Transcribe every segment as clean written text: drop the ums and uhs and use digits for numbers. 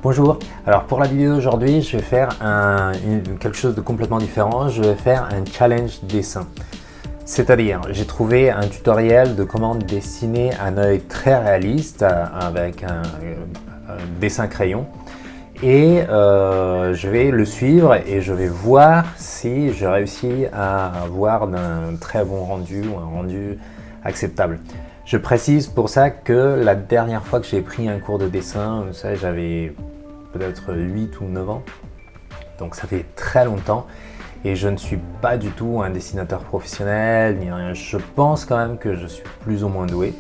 Bonjour, alors pour la vidéo d'aujourd'hui, je vais faire quelque chose de complètement différent. Je vais faire un challenge dessin. C'est-à-dire, j'ai trouvé un tutoriel de comment dessiner un œil très réaliste avec un dessin crayon. Et je vais le suivre et je vais voir si je réussis à avoir un très bon rendu ou un rendu acceptable. Je précise pour ça que la dernière fois que j'ai pris un cours de dessin, j'avais peut-être 8 ou 9 ans, donc ça fait très longtemps et je ne suis pas du tout un dessinateur professionnel ni rien. Je pense quand même que je suis plus ou moins doué.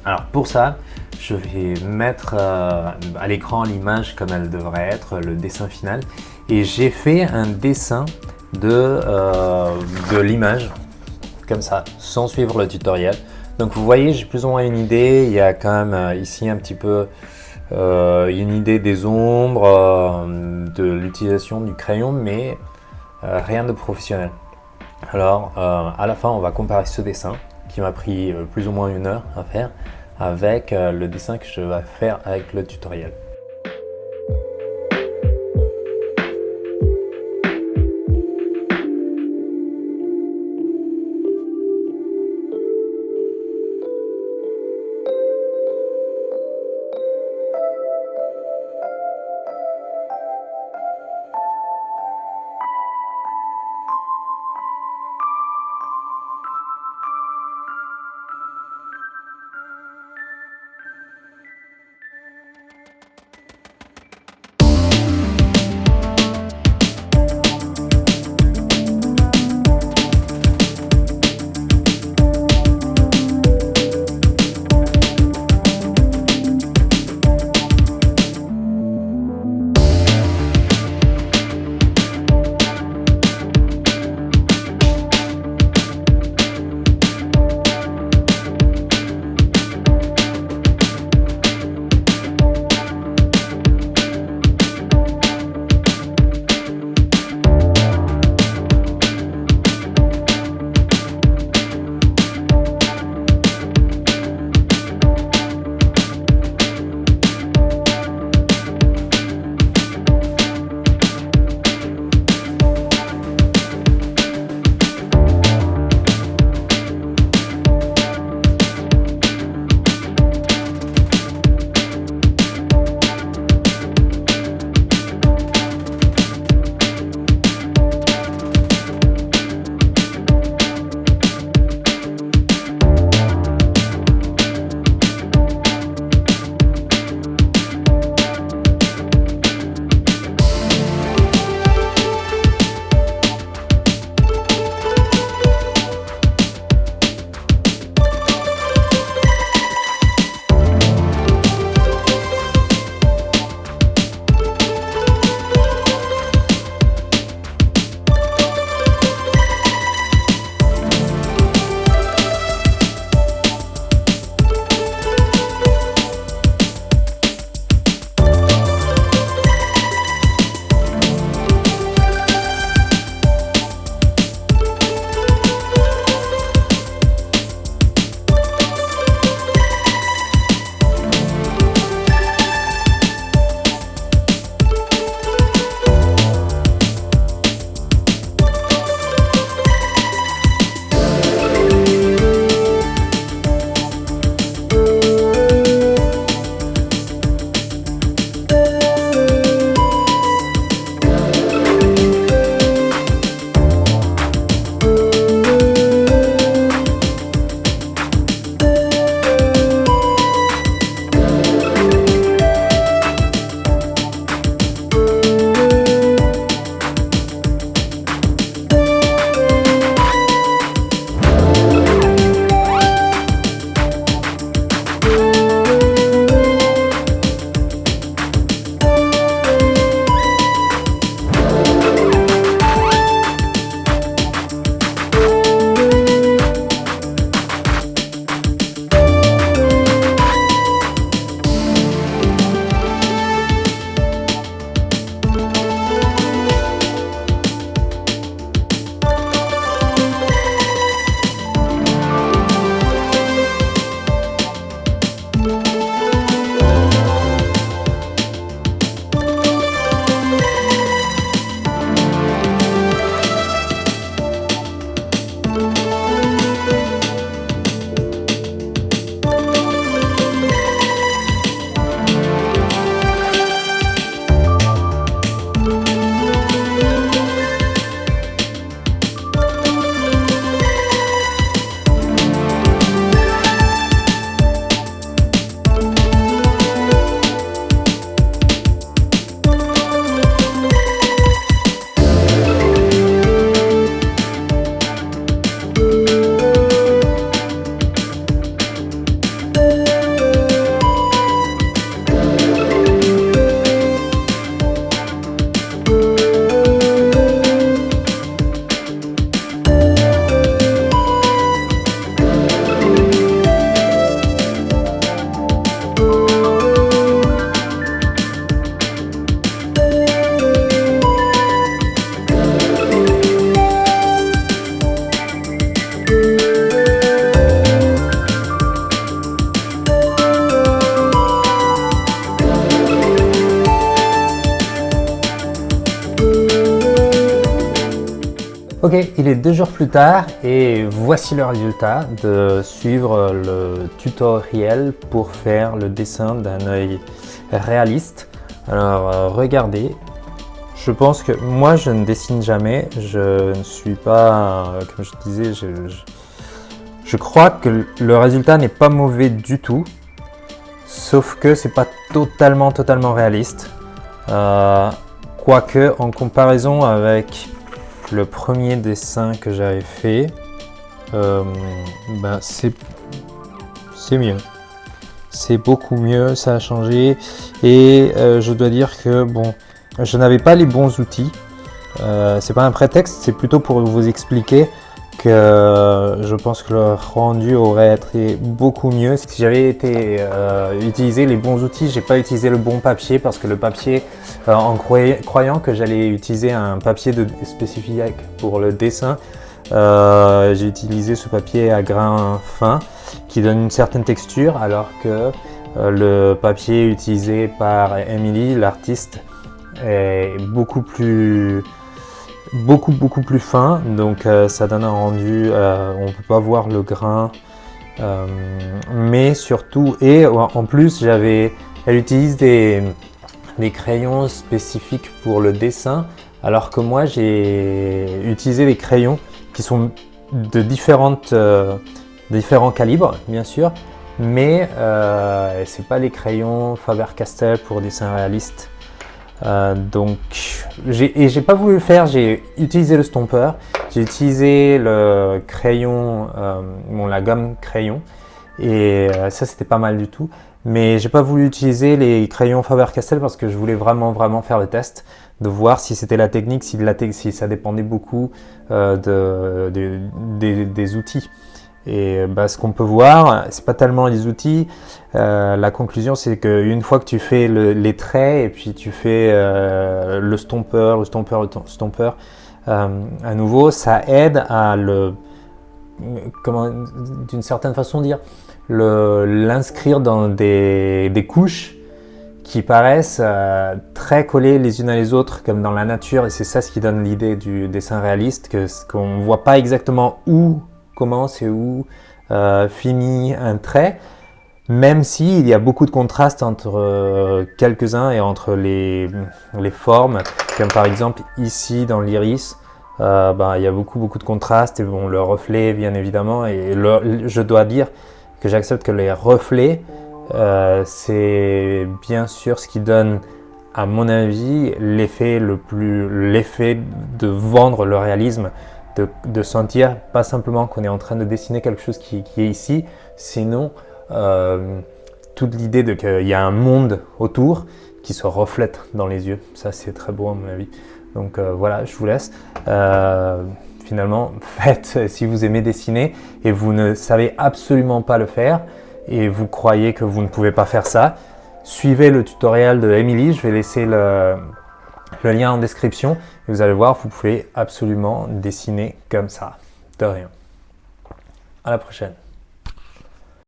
Alors pour ça, je vais mettre à l'écran l'image comme elle devrait être, le dessin final, et j'ai fait un dessin de l'image comme ça, sans suivre le tutoriel. Donc vous voyez, j'ai plus ou moins une idée. Il y a quand même ici un petit peu une idée des ombres, de l'utilisation du crayon, mais rien de professionnel. Alors à la fin, on va comparer ce dessin qui m'a pris plus ou moins 1 heure à faire avec le dessin que je vais faire avec le tutoriel. Ok, il est 2 jours plus tard et voici le résultat de suivre le tutoriel pour faire le dessin d'un œil réaliste. Alors regardez, je pense que moi je ne dessine jamais, je ne suis pas, comme je disais, je crois que le résultat n'est pas mauvais du tout, sauf que c'est pas totalement réaliste. Quoique en comparaison avec le premier dessin que j'avais fait, c'est mieux. C'est beaucoup mieux, ça a changé. Et je dois dire que bon, je n'avais pas les bons outils. C'est pas un prétexte, c'est plutôt pour vous expliquer que je pense que le rendu aurait été beaucoup mieux si j'avais été utilisé les bons outils. J'ai pas utilisé le bon papier parce que le papier, en croyant que j'allais utiliser un papier spécifique pour le dessin, j'ai utilisé ce papier à grains fins qui donne une certaine texture, alors que le papier utilisé par Emily, l'artiste, est beaucoup plus fin, donc ça donne un rendu, on peut pas voir le grain, mais surtout, et en plus elle utilise des crayons spécifiques pour le dessin, alors que moi j'ai utilisé des crayons qui sont de différents calibres bien sûr, mais c'est pas les crayons Faber-Castell pour dessin réaliste. Donc j'ai pas voulu le faire, j'ai utilisé le stomper, j'ai utilisé le crayon, la gomme crayon, et ça c'était pas mal du tout, mais j'ai pas voulu utiliser les crayons Faber-Castell parce que je voulais vraiment faire le test de voir si c'était la technique, si ça dépendait beaucoup des outils. Et ce qu'on peut voir, c'est pas tellement les outils. La conclusion, c'est qu'une fois que tu fais les traits et puis tu fais le stomper, à nouveau, ça aide à d'une certaine façon dire, l'inscrire dans des couches qui paraissent très collées les unes à les autres, comme dans la nature. Et c'est ça ce qui donne l'idée du dessin réaliste, qu'on voit pas exactement où commence et où finit un trait, même s'il y a beaucoup de contraste entre quelques-uns et entre les formes, comme par exemple ici dans l'iris, il y a beaucoup de contraste, et bon, le reflet bien évidemment, et je dois dire que j'accepte que les reflets, c'est bien sûr ce qui donne, à mon avis, l'effet de vendre le réalisme, de sentir pas simplement qu'on est en train de dessiner quelque chose qui est ici, sinon toute l'idée qu'il y a un monde autour qui se reflète dans les yeux. Ça c'est très beau à mon avis. Donc voilà, je vous laisse. Finalement, faites, si vous aimez dessiner et vous ne savez absolument pas le faire et vous croyez que vous ne pouvez pas faire ça, suivez le tutoriel de Emily, je vais laisser le lien en description, et vous allez voir, vous pouvez absolument dessiner comme ça, de rien. À la prochaine.